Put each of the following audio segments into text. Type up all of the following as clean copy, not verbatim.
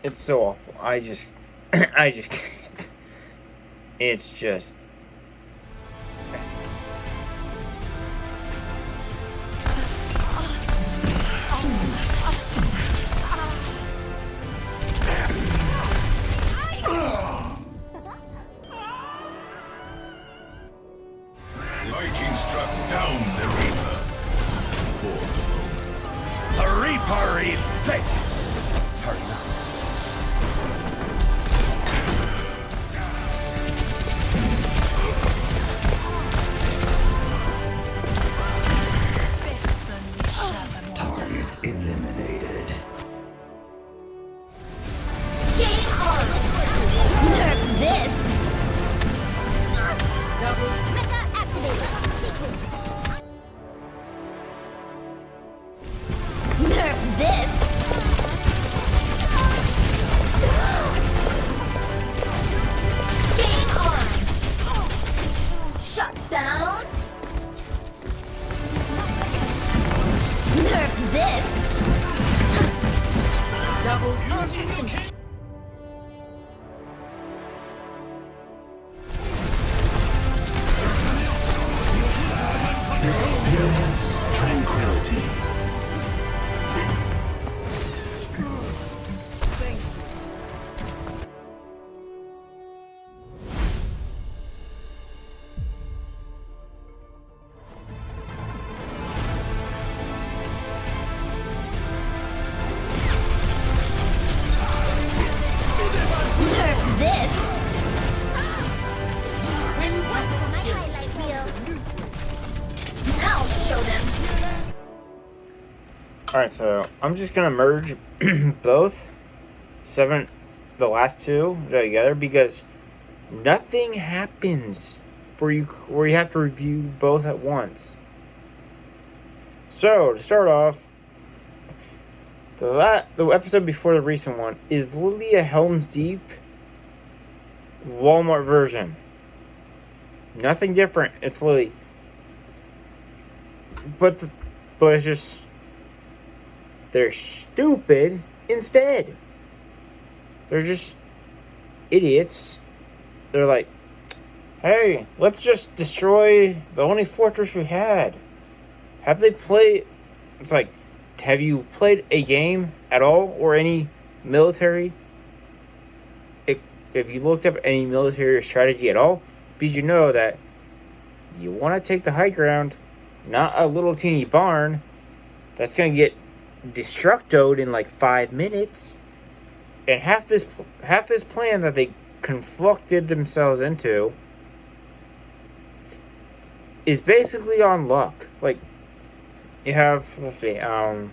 It's so awful. I just can't. It's just. Viking struck down the Reaper. For the Reaper is dead. Hurry up. Target eliminated. Game on! Nerf this! Double Mecha activated! Sequence! Nerf this! Game on! Shut down! Nerf this! Double system. Experience tranquility. Nerf this! My highlight reel. Now show them. Alright, so I'm just gonna merge both the last two together because nothing happens where you have to review both at once. So to start off, the episode before the recent one is literally a Helm's Deep Walmart version. Nothing different. It's literally, but it's just they're stupid instead. They're just idiots. They're like, hey, let's just destroy the only fortress we had. Have they played? It's like, have you played a game at all or any military? If you looked up any military strategy at all, because you know that you want to take the high ground, not a little teeny barn that's going to get destructoed in like 5 minutes. And half this plan that they conflicted themselves into is basically on luck. Like, you have, let's see, alright,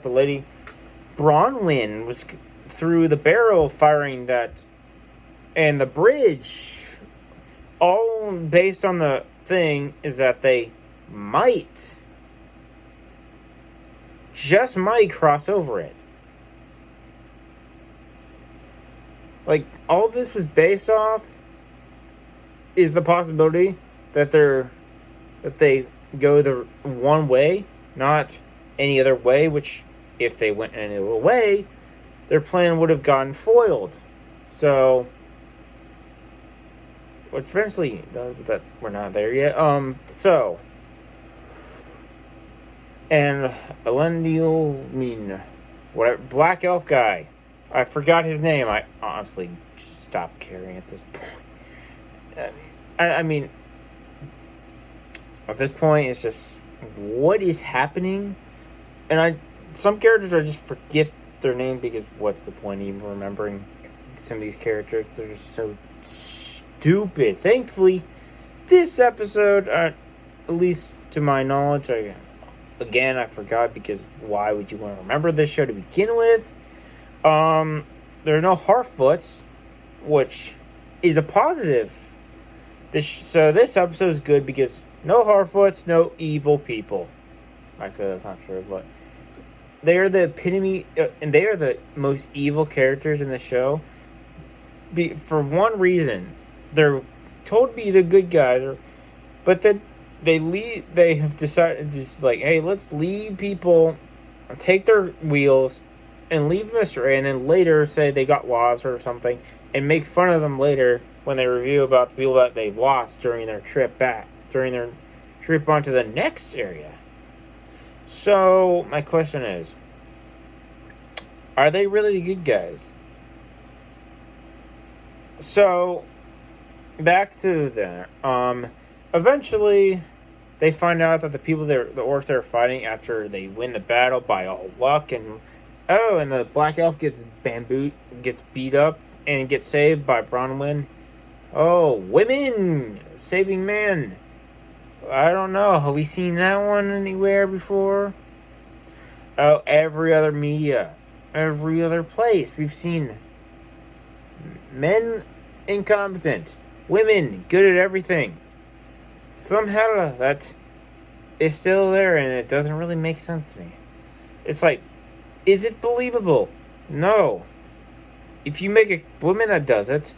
the lady Bronwyn was through the barrel firing that, and the bridge, all based on the thing is that they just might cross over it. Like, all this was based off is the possibility that they go the one way, not any other way, which if they went any other way, their plan would have gotten foiled. So, which eventually, that we're not there yet. So, and Elendil, whatever, Black Elf guy, I forgot his name. I honestly stopped caring at this point. I mean, at this point, it's just, what is happening? And some characters, I just forget their name because what's the point of even remembering some of these characters? They're just so stupid. Thankfully, this episode, at least to my knowledge, I forgot because why would you want to remember this show to begin with? There are no Harfoots, which is a positive. So this episode is good because no Harfoots, no evil people. Actually, that's not true, but they are the epitome, and they are the most evil characters in the show. For one reason, they're told to be the good guys, but then they have decided just like, hey, let's lead people, take their wheels, and leave them astray, and then later say they got lost or something, and make fun of them later when they review about the people that they've lost during their trip back, during their trip onto the next area. So, my question is, are they really the good guys? So, back to there. Eventually, they find out that the orcs they're fighting after they win the battle by all luck, and the black elf gets beat up and gets saved by Bronwyn. Oh, women saving men. I don't know. Have we seen that one anywhere before? Oh, every other media, every other place we've seen men incompetent, women good at everything. Somehow that is still there, and it doesn't really make sense to me. It's like, is it believable? No. If you make a woman that does it,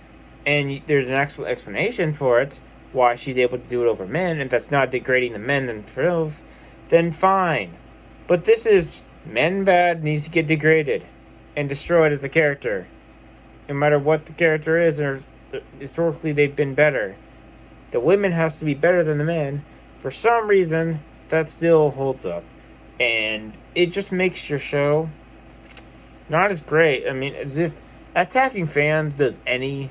and there's an actual explanation for it, why she's able to do it over men, and that's not degrading the men themselves, then fine. But this is men bad needs to get degraded and destroyed as a character. No matter what the character is, or historically they've been better. The women has to be better than the men. For some reason, that still holds up. And it just makes your show not as great. I mean, as if attacking fans does anything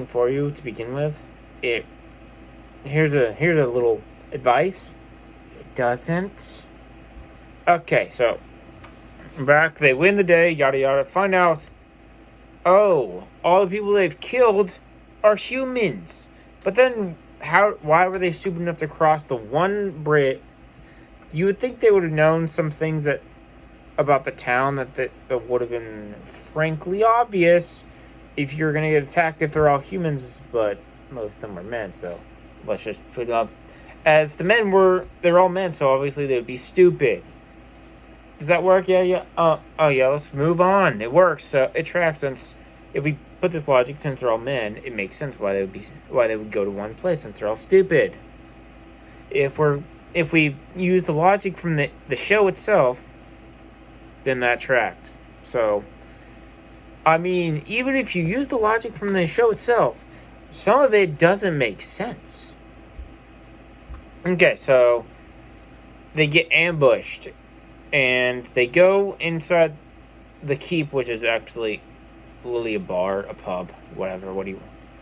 for you to begin with. Here's a little advice. It doesn't. Okay, so back, they win the day, yada yada. Find out, all the people they've killed are humans. But then, why were they stupid enough to cross the one bridge? You would think they would have known some things about the town that would have been frankly obvious if you're going to get attacked if they're all humans, but most of them were men, so let's just put up as the men they're all men, so obviously they would be stupid. Does that work? Yeah. Yeah, let's move on. It works. So it tracks, since if we put this logic, since they're all men, it makes sense why they would go to one place, since they're all stupid. If we use the logic from the show itself, then that tracks. So, I mean, even if you use the logic from the show itself, some of it doesn't make sense. Okay, so they get ambushed. And they go inside the keep, which is actually literally a bar, a pub, whatever.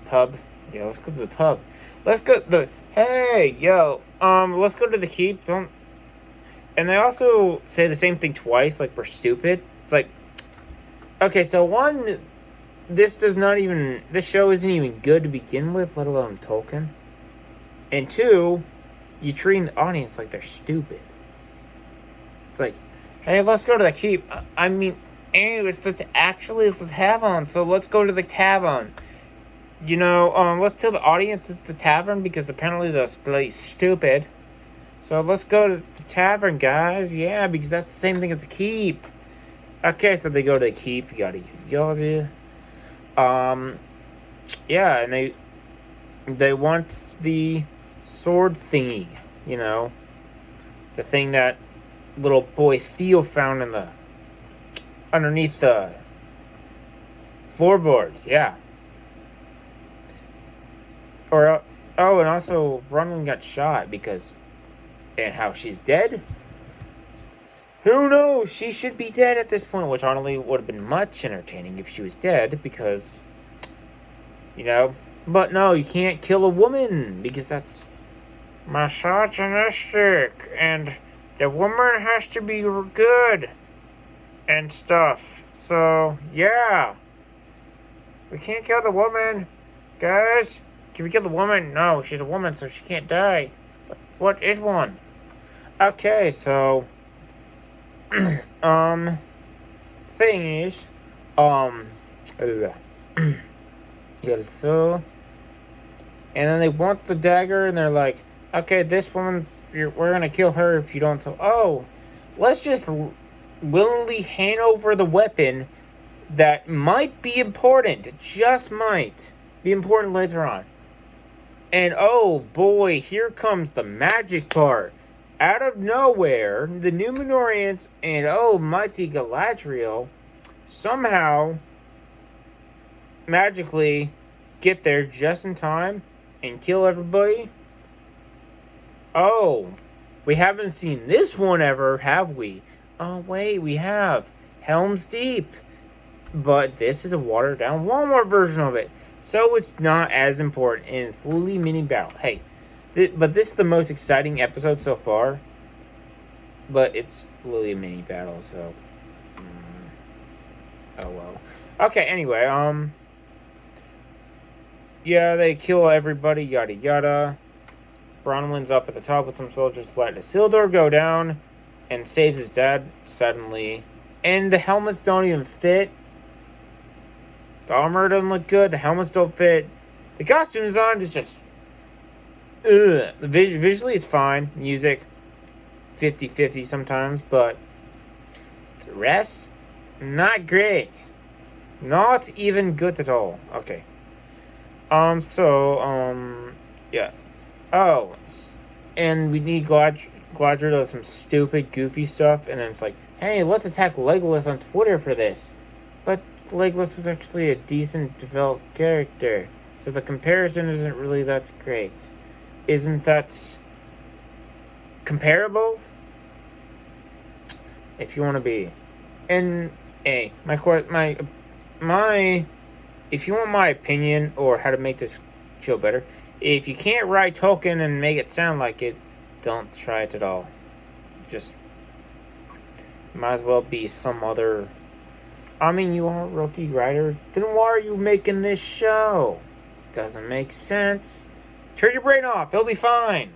Pub? Yeah, let's go to the pub. Let's go let's go to the keep. And they also say the same thing twice, like we're stupid. It's like, okay, so one, this show isn't even good to begin with, let alone Tolkien. And two, you treat the audience like they're stupid. It's like, hey, let's go to the keep. I mean, it's the tavern, so let's go to the tavern. Let's tell the audience it's the tavern, because apparently they're really stupid. So let's go to the tavern, guys. Yeah, because that's the same thing as the keep. Okay, so they go to the keep, yada yada. Yeah, and they want the sword thingy, the thing that little boy Theo found underneath the floorboards, yeah. And also Bronwyn got shot and how she's dead? Who knows? She should be dead at this point, which honestly would have been much entertaining if she was dead, because, but no, you can't kill a woman, because that's misogynistic, and the woman has to be good and stuff. So, yeah. We can't kill the woman. Guys, can we kill the woman? No, she's a woman, so she can't die. But what is one? Okay, so thing is, yeah, so, and then they want the dagger, and they're like, okay, this woman, we're gonna kill her if you don't. Let's just willingly hand over the weapon that might be important, just might be important later on. And oh boy, here comes the magic part. out of nowhere, the Numenorians and almighty Galadriel somehow magically get there just in time and kill everybody. Oh, we haven't seen this one ever, have we? Oh, wait, we have. Helm's Deep. But this is a watered down Walmart version of it. So it's not as important, and it's literally mini battle. Hey, but this is the most exciting episode so far. But it's literally a mini battle, so oh well. Okay, anyway, yeah, they kill everybody, yada yada. Bronwyn's up at the top with some soldiers, let Isildur go down and saves his dad suddenly. And the helmets don't even fit. The armor doesn't look good. The helmets don't fit. The costume design is just ugh. Visually it's fine. Music 50-50 sometimes, but the rest not great. Not even good at all. Okay. Yeah. Oh, and we need Galadriel to do some stupid, goofy stuff, and then it's like, hey, let's attack Legolas on Twitter for this. But Legolas was actually a decent developed character, so the comparison isn't really that great. Isn't that comparable? If you want to be. And, hey, if you want my opinion or how to make this show better, if you can't write Tolkien and make it sound like it, don't try it at all. Just might as well be some other. I mean, you are a rookie writer. Then why are you making this show? Doesn't make sense. Turn your brain off. It'll be fine.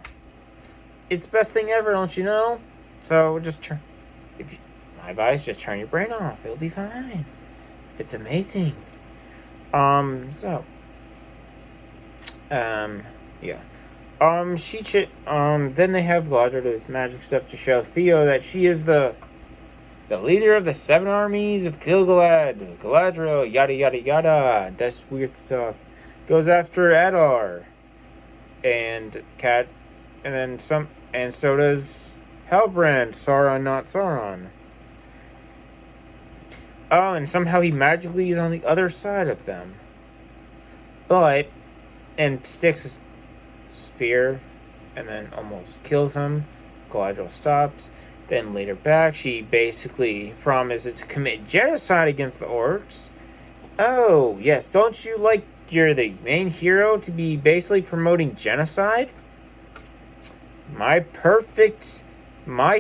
It's the best thing ever, don't you know? So just turn. My advice, just turn your brain off. It'll be fine. It's amazing. Yeah. Then they have Galadriel do magic stuff to show Theo that she is the leader of the 7 armies of Gil-galad. Galadriel, yada yada yada. That's weird stuff. Goes after Adar. And Cat, and then some, and so does Halbrand. Sauron, not Sauron. Oh, and somehow he magically is on the other side of them. And sticks a spear, and then almost kills him. Galadriel stops. Then later back, she basically promises to commit genocide against the orcs. Oh, yes, don't you like you're the main hero to be basically promoting genocide? My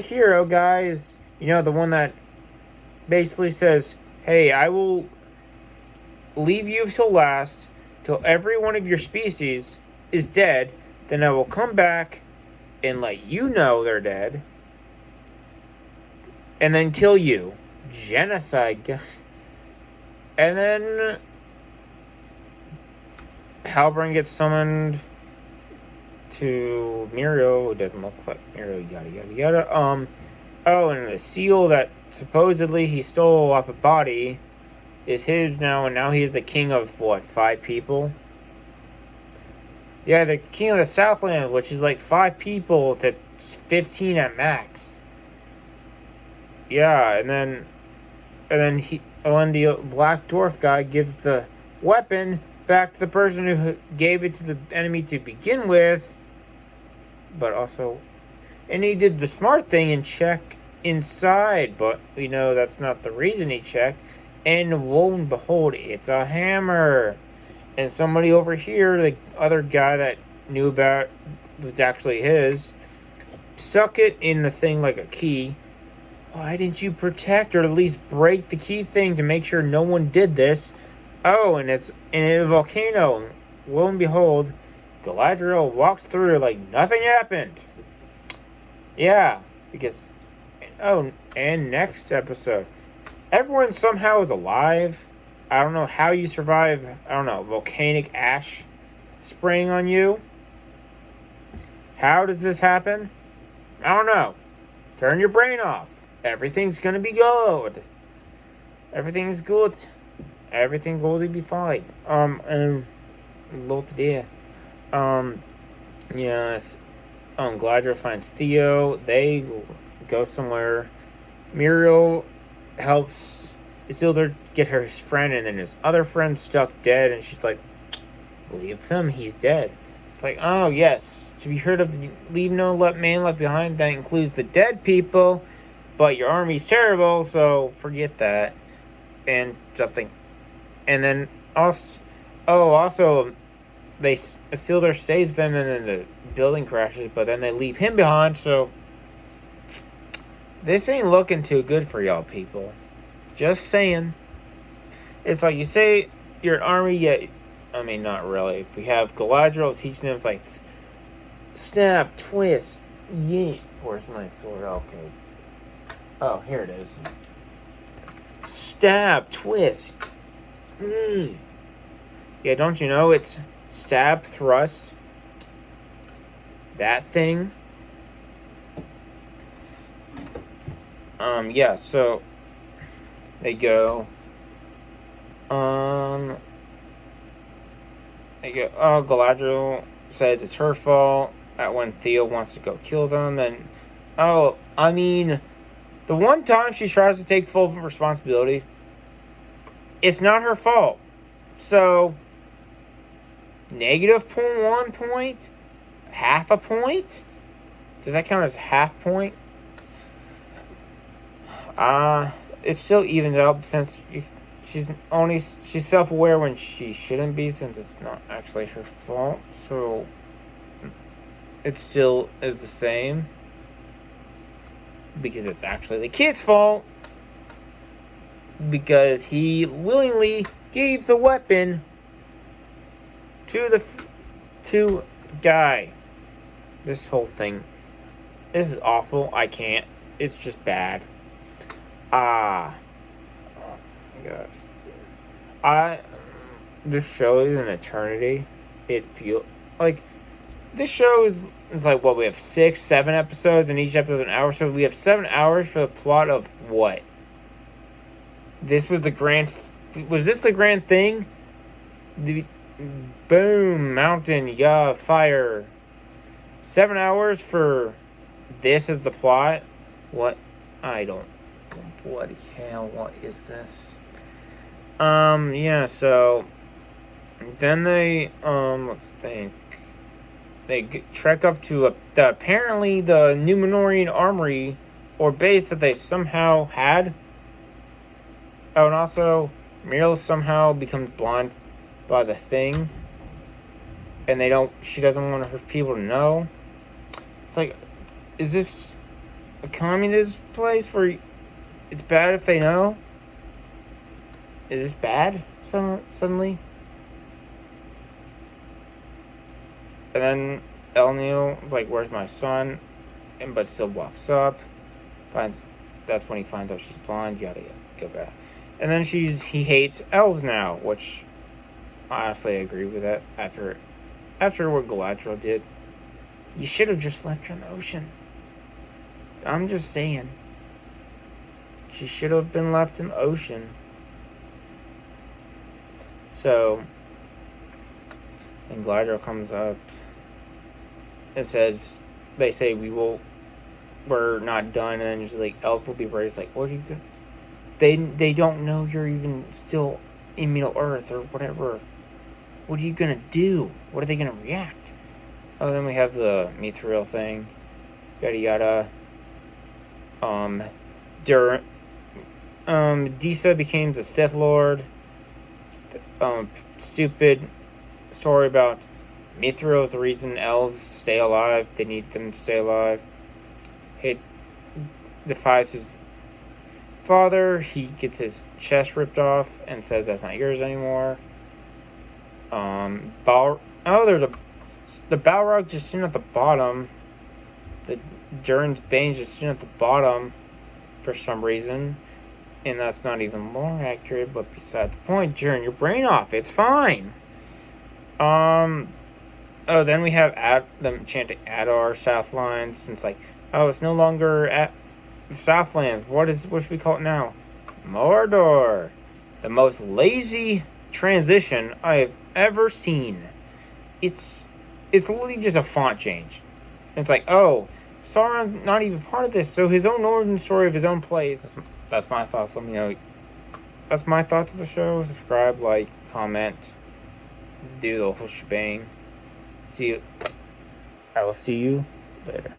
hero, guys, you know, the one that basically says, hey, I will leave you till last, till every one of your species is dead, then I will come back and let you know they're dead, and then kill you. Genocide, guys. And then Halbrand gets summoned to Miriel, who doesn't look like Miriel, yada yada yada. Oh, and the seal that supposedly he stole off a body is his now, and now he is the king of, 5 people? Yeah, the king of the Southland, which is like 5 people to 15 at max. Yeah, and then the Black Dwarf guy gives the weapon back to the person who gave it to the enemy to begin with, but also, and he did the smart thing and check inside, but we know that's not the reason he checked, and lo and behold, it's a hammer. And somebody over here, the other guy that knew about was actually his, stuck it in the thing like a key. Why didn't you protect or at least break the key thing to make sure no one did this? Oh, and it's in a volcano. Lo and behold, Galadriel walks through like nothing happened. Yeah, because... Oh, and next episode, everyone somehow is alive. I don't know how you survive, volcanic ash spraying on you. How does this happen? I don't know. Turn your brain off. Everything's gonna be good. Everything's good. Everything going to be fine. Lot there. Yes. Galadriel finds Theo. They go somewhere. Muriel helps Isildur get her friend, and then his other friend's stuck dead, and she's like, leave him, he's dead. It's like, oh yes, to be heard of, leave no man left behind. That includes the dead people, but your army's terrible, so forget that. And something. And then also, Isildur saves them, and then the building crashes, but then they leave him behind, so this ain't looking too good for y'all people. Just saying. It's like you say you're an army, yet, I mean, not really. If we have Galadriel teaching them, it's like, stab, twist, yeet. Where's my sword? Okay. Oh, here it is. Stab, twist. Yeah, don't you know it's stab, thrust, that thing? Yeah, so they go, oh, Galadriel says it's her fault when Theo wants to go kill them, and, I mean, the one time she tries to take full responsibility, it's not her fault. So, -1 point? Half a point? Does that count as half point? It still evens out since she's self-aware when she shouldn't be, since it's not actually her fault. So, it still is the same. Because it's actually the kid's fault. Because he willingly gave the weapon to the guy. This whole thing, this is awful. I can't. It's just bad. Oh my gosh. This show is an eternity. It feels like this show is like, what, we have 6, 7 episodes, and each episode is an hour. So we have 7 hours for the plot of what? Was this the grand thing? The boom, mountain, yeah, fire. 7 hours for this as the plot? What? I don't. Bloody hell, what is this? Yeah, so then they, let's think. They trek up to apparently the Numenorian armory or base that they somehow had. Oh, and also, Muriel somehow becomes blind by the thing. And she doesn't want her people to know. It's like, is this a communist place where it's bad if they know? Is this bad suddenly? And then Elniel is like, where's my son? But still walks up. That's when he finds out she's blind. Yada yada. Go back. And then he hates elves now, which I honestly agree with that after what Galadriel did. You should have just left her in the ocean. I'm just saying. She should have been left in the ocean. So, and Galadriel comes up. It says, they say we're not done, and then usually like, elf will be ready. It's like, what are you gonna? They don't know you're even still in Middle Earth or whatever. What are you gonna do? What are they gonna react? Oh, then we have the Mithril thing. Yada yada. Disa became the Sith Lord. Stupid story about Mithril is the reason elves stay alive. They need them to stay alive. He defies his father. He gets his chest ripped off and says that's not yours anymore. There's the Balrog just sitting at the bottom. The Durin's Bane's just sitting at the bottom for some reason. And that's not even more accurate, but beside the point. Durin, your brain off. It's fine. Then we have them chanting Adar Southlands. And it's like, it's no longer at Southlands. What should we call it now? Mordor. The most lazy transition I have ever seen. It's literally just a font change. And it's like, oh, Sauron's not even part of this, so his own origin story of his own place. That's my thoughts. Let me know. That's my thoughts of the show. Subscribe, like, comment, do the whole shebang. I will see you later.